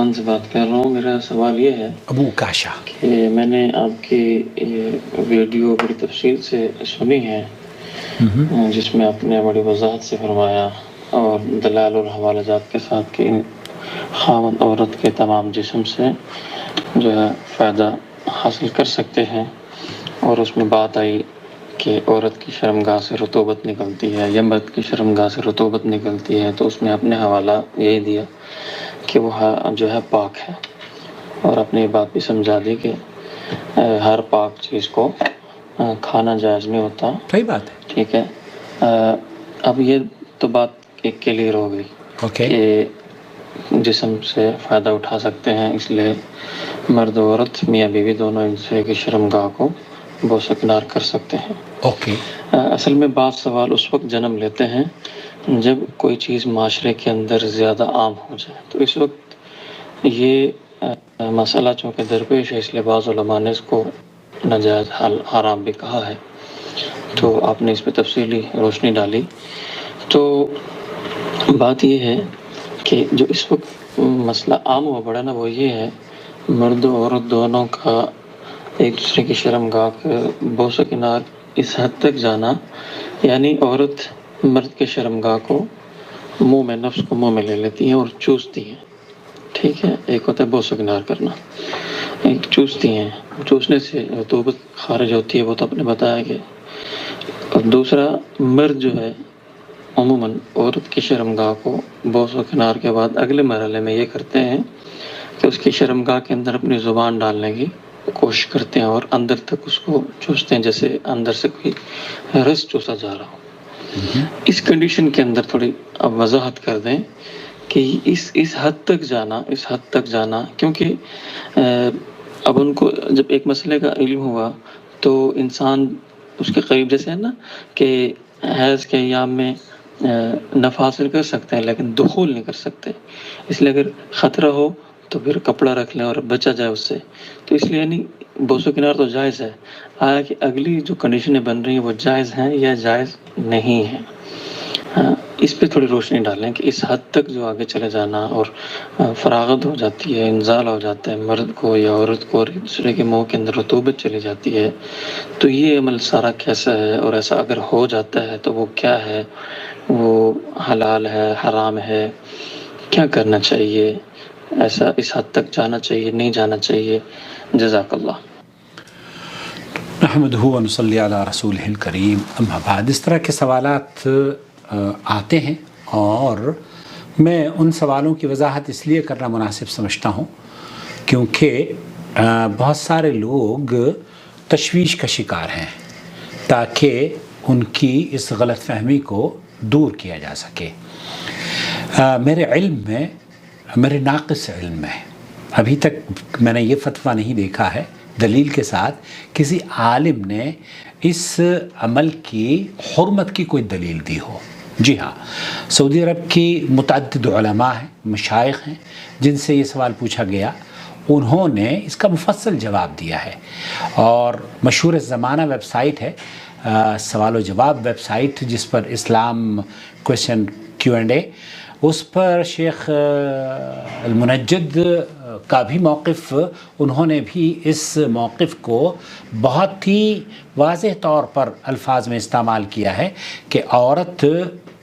پاکستان سے بات کر رہا ہوں. میرا سوال یہ ہے ابو کاشا کہ میں نے آپ کی ویڈیو بڑی تفصیل سے سنی ہے جس میں آپ نے بڑی وضاحت سے فرمایا اور دلائل اور حوالہ جات کے ساتھ کہ خاوند عورت کے تمام جسم سے جو ہے فائدہ حاصل کر سکتے ہیں، اور اس میں بات آئی کہ عورت کی شرمگاہ سے رطوبت نکلتی ہے یا مرد کی شرمگاہ سے رطوبت نکلتی ہے، تو اس میں آپ نے حوالہ یہی دیا کہ وہ جو ہے پاک ہے، اور اپنے یہ بات بھی سمجھا دی کہ ہر پاک چیز کو کھانا جائز نہیں ہوتا. صحیح بات ہے. ٹھیک ہے. اب یہ تو بات ایک کلیئر ہو گئی کہ جسم سے فائدہ اٹھا سکتے ہیں، اس لیے مرد و عورت میاں بیوی دونوں ایک دوسرے کی شرمگاہ کو بوس و کنار کر سکتے ہیں. اصل میں بعض سوال اس وقت جنم لیتے ہیں جب کوئی چیز معاشرے کے اندر زیادہ عام ہو جائے، تو اس وقت یہ مسئلہ چونکہ درپیش ہے، اس لیے بعض علماء نے اس کو ناجائز حرام بھی کہا ہے. تو آپ نے اس پہ تفصیلی روشنی ڈالی. تو بات یہ ہے کہ جو اس وقت مسئلہ عام ہوا پڑا نا، وہ یہ ہے مرد و عورت دونوں کا ایک دوسرے کی شرمگاہ کے بوس و کنار اس حد تک جانا، یعنی عورت مرد کے شرمگاہ کو منہ میں، نفس کو منہ میں لے لیتی ہیں اور چوستی ہیں. ٹھیک ہے. ایک ہوتا ہے بوس و کنار کرنا، ایک چوستی ہیں، چوسنے سے رطوبت خارج ہوتی ہے، وہ تو آپ نے بتایا کہ. اور دوسرا مرد جو ہے عموماً عورت کی شرمگاہ کو بوس و کنار کے بعد اگلے مرحلے میں یہ کرتے ہیں کہ اس کی شرمگاہ کے اندر اپنی زبان ڈالنے کی کوشش کرتے ہیں اور اندر تک اس کو چوستے ہیں، جیسے اندر سے کوئی رس چوسا جا رہا ہو. اس کنڈیشن کے اندر تھوڑی اب وضاحت کر دیں کہ اس حد تک جانا کیونکہ اب ان کو جب ایک مسئلے کا علم ہوا تو انسان اس کے قریب، جیسے ہے نا کہ حیض کے ایام میں نفع حاصل کر سکتے ہیں لیکن دخول نہیں کر سکتے، اس لیے اگر خطرہ ہو تو پھر کپڑا رکھ لیں اور بچا جائے اس سے. تو اس لیے یعنی بوس و کنار تو جائز ہے، آیا کہ اگلی جو کنڈیشنیں بن رہی ہیں وہ جائز ہیں یا جائز نہیں ہیں. اس پہ تھوڑی روشنی ڈالیں کہ اس حد تک جو آگے چلے جانا اور فراغت ہو جاتی ہے، انزال ہو جاتا ہے مرد کو یا عورت کو اور ایک دوسرے کے منہ کے اندر رطوبت چلی جاتی ہے، تو یہ عمل سارا کیسا ہے، اور ایسا اگر ہو جاتا ہے تو وہ کیا ہے، وہ حلال ہے، حرام ہے، کیا کرنا چاہیے، ایسا اس حد تک جانا چاہیے، نہیں جانا چاہیے. جزاک اللہ. نحمدہ و نصلی علی رسولہ الکریم. اما بعد، اس طرح کے سوالات آتے ہیں اور میں ان سوالوں کی وضاحت اس لیے کرنا مناسب سمجھتا ہوں کیونکہ بہت سارے لوگ تشویش کا شکار ہیں تاکہ ان کی اس غلط فہمی کو دور کیا جا سکے. میرے علم میں، میرے ناقص علم میں ابھی تک میں نے یہ فتویٰ نہیں دیکھا ہے دلیل کے ساتھ کسی عالم نے اس عمل کی حرمت کی کوئی دلیل دی ہو. جی ہاں، سعودی عرب کی متعدد علماء ہیں، مشائخ ہیں جن سے یہ سوال پوچھا گیا، انہوں نے اس کا مفصل جواب دیا ہے. اور مشہور زمانہ ویب سائٹ ہے، سوال و جواب ویب سائٹ، جس پر اسلام کویسچن Q&A، اس پر شیخ المنجد کا بھی موقف، انہوں نے بھی اس موقف کو بہت ہی واضح طور پر الفاظ میں استعمال کیا ہے کہ عورت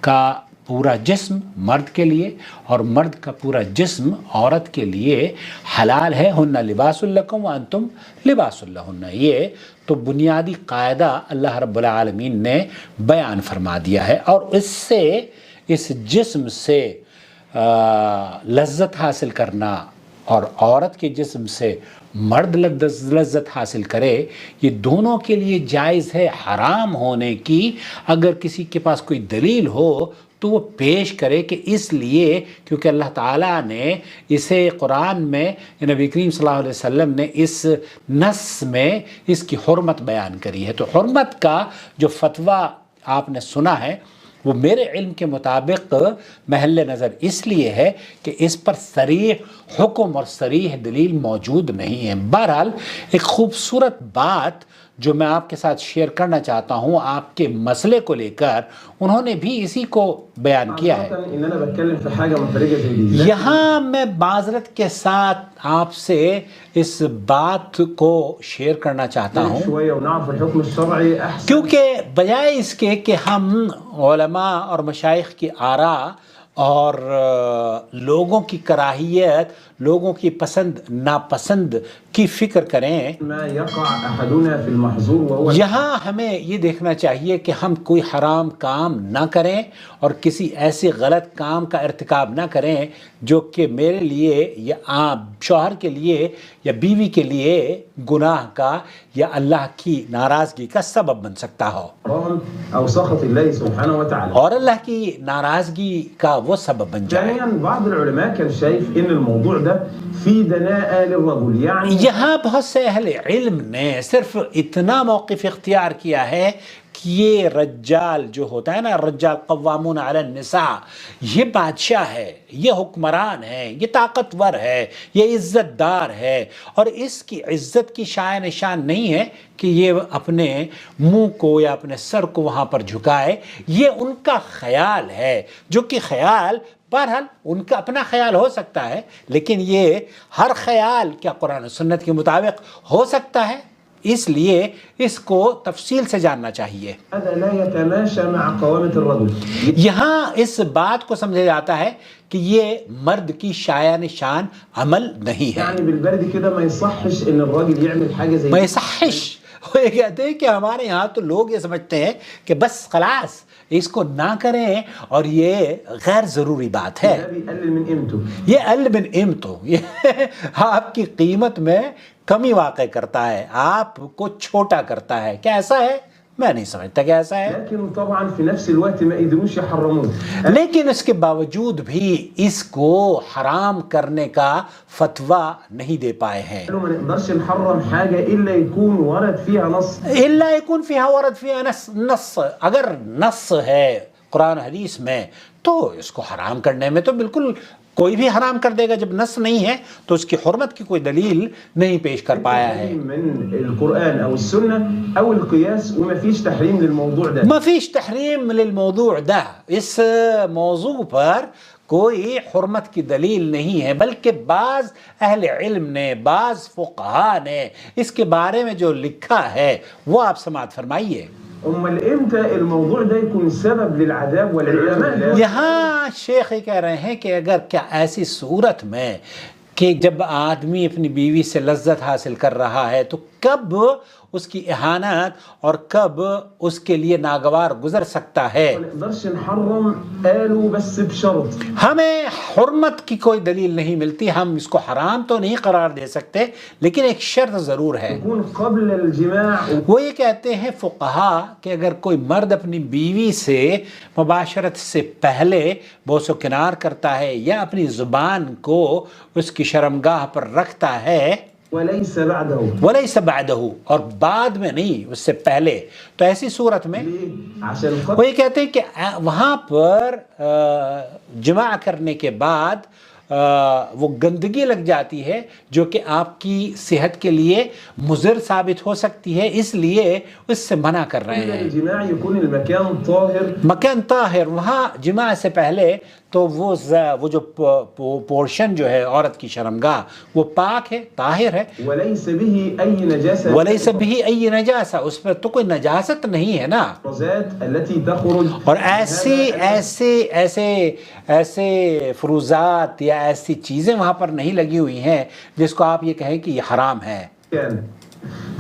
کا پورا جسم مرد کے لیے اور مرد کا پورا جسم عورت کے لیے حلال ہے. ہن لباس لکم وانتم لباس لہن. یہ تو بنیادی قاعدہ اللہ رب العالمین نے بیان فرما دیا ہے، اور اس سے اس جسم سے لذت حاصل کرنا اور عورت کے جسم سے مرد لذت حاصل کرے، یہ دونوں کے لیے جائز ہے. حرام ہونے کی اگر کسی کے پاس کوئی دلیل ہو تو وہ پیش کرے کہ اس لیے کیونکہ اللہ تعالیٰ نے اسے قرآن میں، نبی کریم صلی اللہ علیہ وسلم نے اس نص میں اس کی حرمت بیان کری ہے. تو حرمت کا جو فتویٰ آپ نے سنا ہے وہ میرے علم کے مطابق محل نظر اس لیے ہے کہ اس پر صریح حکم اور صریح دلیل موجود نہیں ہے. بہرحال ایک خوبصورت بات جو میں آپ کے ساتھ شیئر کرنا چاہتا ہوں آپ کے مسئلے کو لے کر انہوں نے بھی اسی کو بیان کیا ہے. یہاں میں معذرت کے ساتھ آپ سے اس بات کو شیئر کرنا چاہتا ہوں کیونکہ بجائے اس کے کہ ہم علماء اور مشائخ کی آراء اور لوگوں کی کراہیت لوگوں کی پسند ناپسند کی فکر کریں یہاں ہمیں یہ دیکھنا چاہیے کہ ہم کوئی حرام کام نہ کریں اور کسی ایسے غلط کام کا ارتکاب نہ کریں جو کہ میرے لیے یا شوہر کے لیے یا بیوی کے لیے گناہ کا یا اللہ کی ناراضگی کا سبب بن سکتا ہو اور اللہ کی ناراضگی کا وہ سبب بن جائے. یہاں بہت سے اہل علم نے صرف اتنا موقف اختیار کیا ہے کہ یہ رجال جو ہوتا ہے نا رجال قوامون علی النساء یہ بادشاہ ہے یہ حکمران ہے یہ طاقتور ہے یہ عزت دار ہے اور اس کی عزت کی شائع نشان نہیں ہے کہ یہ اپنے منہ کو یا اپنے سر کو وہاں پر جھکائے. یہ ان کا خیال ہے جو کہ خیال بہرحال ان کا اپنا خیال ہو سکتا ہے لیکن یہ ہر خیال کیا قرآن و سنت کے مطابق ہو سکتا ہے اس لیے اس کو تفصیل سے جاننا چاہیے. یہاں اس بات کو سمجھا جاتا ہے کہ یہ مرد کی شائع نشان عمل نہیں ہے. ما يصحش وہ یہ کہتے ہیں کہ ہمارے یہاں تو لوگ یہ سمجھتے ہیں کہ بس خلاص اس کو نہ کریں اور یہ غیر ضروری بات ہے. یہ اقل من قیمتو یہ آپ کی قیمت میں کمی واقع کرتا ہے آپ کو چھوٹا کرتا ہے. کیا ایسا ہے؟ میں نہیں سمجھتا کہ ایسا ہے. لیکن اس کے باوجود بھی اس کو حرام کرنے کا فتویٰ نہیں دے پائے ہیں. الا يكون فيها ورد فيها نص اگر نص ہے قرآن حدیث میں تو اس کو حرام کرنے میں تو بالکل کوئی بھی حرام کر دے گا. جب نص نہیں ہے تو اس کی حرمت کی کوئی دلیل نہیں پیش کر پایا ہے. ما فيش تحریم للموضوع ده اس موضوع پر کوئی حرمت کی دلیل نہیں ہے بلکہ بعض اہل علم نے بعض فقہا نے اس کے بارے میں جو لکھا ہے وہ آپ سماعت فرمائیے. یہاں شیخ کہہ رہے ہیں کہ اگر کیا ایسی صورت میں کہ جب آدمی اپنی بیوی سے لذت حاصل کر رہا ہے تو کب اس کی اہانت اور کب اس کے لیے ناگوار گزر سکتا ہے. ہمیں حرمت کی کوئی دلیل نہیں ملتی ہم اس کو حرام تو نہیں قرار دے سکتے لیکن ایک شرط ضرور ہے. وہ یہ کہتے ہیں فقہا کہ اگر کوئی مرد اپنی بیوی سے مباشرت سے پہلے بوس و کنار کرتا ہے یا اپنی زبان کو اس کی شرمگاہ پر رکھتا ہے وَلَيْسَ بَعْدَهُ اور بعد میں نہیں اس سے پہلے تو ایسی صورت میں وہ یہ کہتے ہیں کہ وہاں پر جماع کرنے کے بعد وہ گندگی لگ جاتی ہے جو کہ آپ کی صحت کے لیے مضر ثابت ہو سکتی ہے اس لیے اس سے منع کر رہے ہیں. مکان طاہر وہاں جماع سے پہلے تو وہ جو پورشن جو ہے عورت کی شرمگاہ وہ پاک ہے طاہر ہے. وَلَيْسَ بِهِ أَيِّ نَجَاسَةٍ اس پر تو کوئی نجاست نہیں ہے نا. اور ایسے فروزات یا ایسی چیزیں وہاں پر نہیں لگی ہوئی ہیں جس کو آپ یہ کہیں کہ یہ حرام ہے.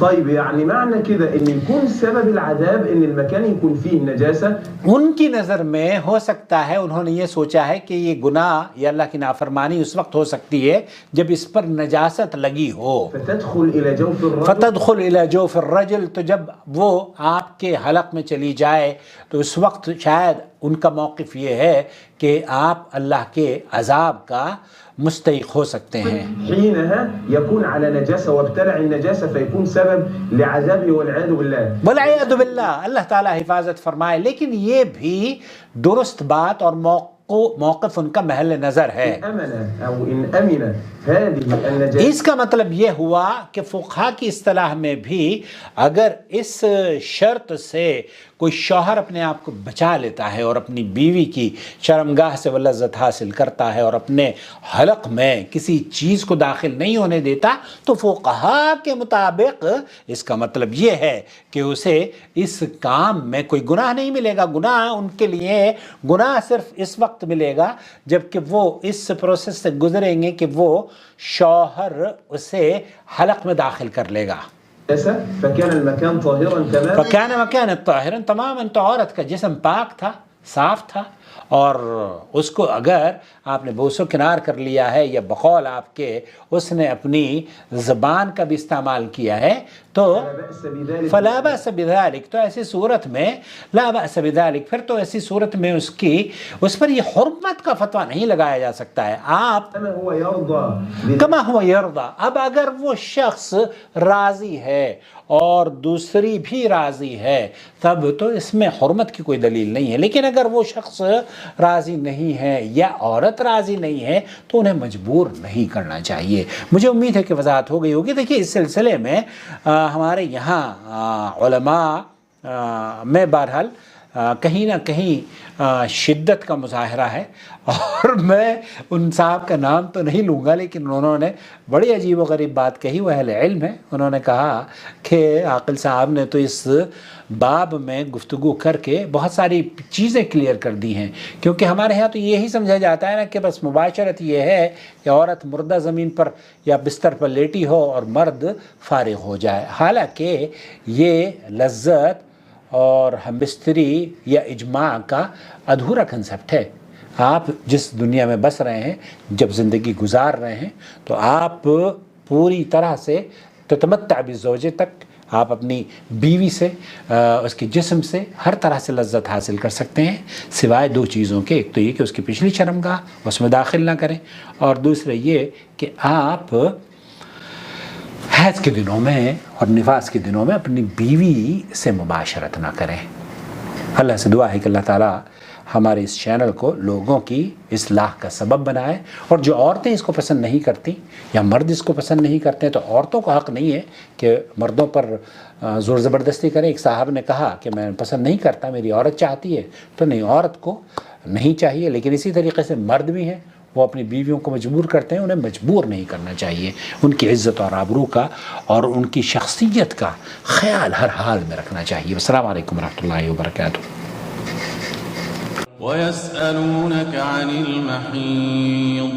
طيب يعني معنى كده ان يكون سبب العذاب ان المكان يكون فيه نجاسة. ان کی نظر میں ہو سکتا ہے انہوں نے یہ سوچا ہے کہ یہ گناہ یا اللہ کی نافرمانی اس وقت ہو سکتی ہے جب اس پر نجاست لگی ہو. فتدخل الى جوف الرجل تو جب وہ آپ کے حلق میں چلی جائے تو اس وقت شاید ان کا موقف یہ ہے کہ آپ اللہ کے عذاب کا مستحق ہو سکتے ہیں. حينها يكون على نجاسة وابتلع النجاسة فيكون سبب لعذابه والعياذ بالله. والعياذ بالله اللہ تعالی حفاظت فرمائے. لیکن یہ بھی درست بات اور موقف ان کا محل نظر ہے. أمن أو إن أمن هذه النجاسة. اس کا مطلب یہ ہوا کہ فقہا کی اصطلاح میں بھی اگر اس شرط سے کوئی شوہر اپنے آپ کو بچا لیتا ہے اور اپنی بیوی کی شرمگاہ سے وہ لذت حاصل کرتا ہے اور اپنے حلق میں کسی چیز کو داخل نہیں ہونے دیتا تو فقہا کے مطابق اس کا مطلب یہ ہے کہ اسے اس کام میں کوئی گناہ نہیں ملے گا. گناہ ان کے لیے گناہ صرف اس وقت ملے گا جب کہ وہ اس پروسیس سے گزریں گے کہ وہ شوہر اسے حلق میں داخل کر لے گا. فكان المكان طاهرا تماما. فكان مكان طاهرا تماما. تو عورت کا جسم پاک تھا، صاف تھا، اور اس کو اگر آپ نے بوسو کنار کر لیا ہے یا بقول آپ کے اس نے اپنی زبان کا بھی استعمال کیا ہے تو فلا بأس بذلك، تو ایسی صورت میں لا بأس بذلك، پھر تو ایسی صورت میں اس پر یہ حرمت کا فتویٰ نہیں لگایا جا سکتا ہے. آپ کما ہوا یرضا، اب اگر وہ شخص راضی ہے اور دوسری بھی راضی ہے تب تو اس میں حرمت کی کوئی دلیل نہیں ہے. لیکن اگر وہ شخص راضی نہیں ہے یا عورت راضی نہیں ہے تو انہیں مجبور نہیں کرنا چاہیے. مجھے امید ہے کہ وضاحت ہو گئی ہوگی. دیکھیے اس سلسلے میں ہمارے یہاں علماء میں بہرحال کہیں نہ کہیں شدت کا مظاہرہ ہے، اور میں ان صاحب کا نام تو نہیں لوں گا لیکن انہوں نے بڑی عجیب و غریب بات کہی. وہ اہل علم ہے، انہوں نے کہا کہ عاقل صاحب نے تو اس باب میں گفتگو کر کے بہت ساری چیزیں کلیئر کر دی ہیں، کیونکہ ہمارے ہاں تو یہی سمجھا جاتا ہے نا کہ بس مباشرت یہ ہے کہ عورت مردہ زمین پر یا بستر پر لیٹی ہو اور مرد فارغ ہو جائے. حالانکہ یہ لذت اور ہم بستری یا اجماع کا ادھورا کنسپٹ ہے. آپ جس دنیا میں بس رہے ہیں، جب زندگی گزار رہے ہیں، تو آپ پوری طرح سے تتمتع بالزوجہ تک آپ اپنی بیوی سے، اس کے جسم سے ہر طرح سے لذت حاصل کر سکتے ہیں، سوائے دو چیزوں کے. ایک تو یہ کہ اس کی پچھلی شرمگاہ اس میں داخل نہ کریں، اور دوسرے یہ کہ آپ حیض کے دنوں میں اور نفاس کے دنوں میں اپنی بیوی سے مباشرت نہ کریں. اللہ سے دعا ہے کہ اللہ تعالیٰ ہمارے اس چینل کو لوگوں کی اصلاح کا سبب بنائے. اور جو عورتیں اس کو پسند نہیں کرتی یا مرد اس کو پسند نہیں کرتے تو عورتوں کو حق نہیں ہے کہ مردوں پر زور زبردستی کریں. ایک صاحب نے کہا کہ میں پسند نہیں کرتا، میری عورت چاہتی ہے، تو نہیں، عورت کو نہیں چاہیے. لیکن اسی طریقے سے مرد بھی ہیں، وہ اپنی بیویوں کو مجبور کرتے ہیں، انہیں مجبور نہیں کرنا چاہیے. ان کی عزت اور آبرو کا اور ان کی شخصیت کا خیال ہر حال میں رکھنا چاہیے. السلام علیکم ورحمۃ اللہ وبرکاتہ. وَيَسْأَلُونَكَ عَنِ الْمَحِيضِ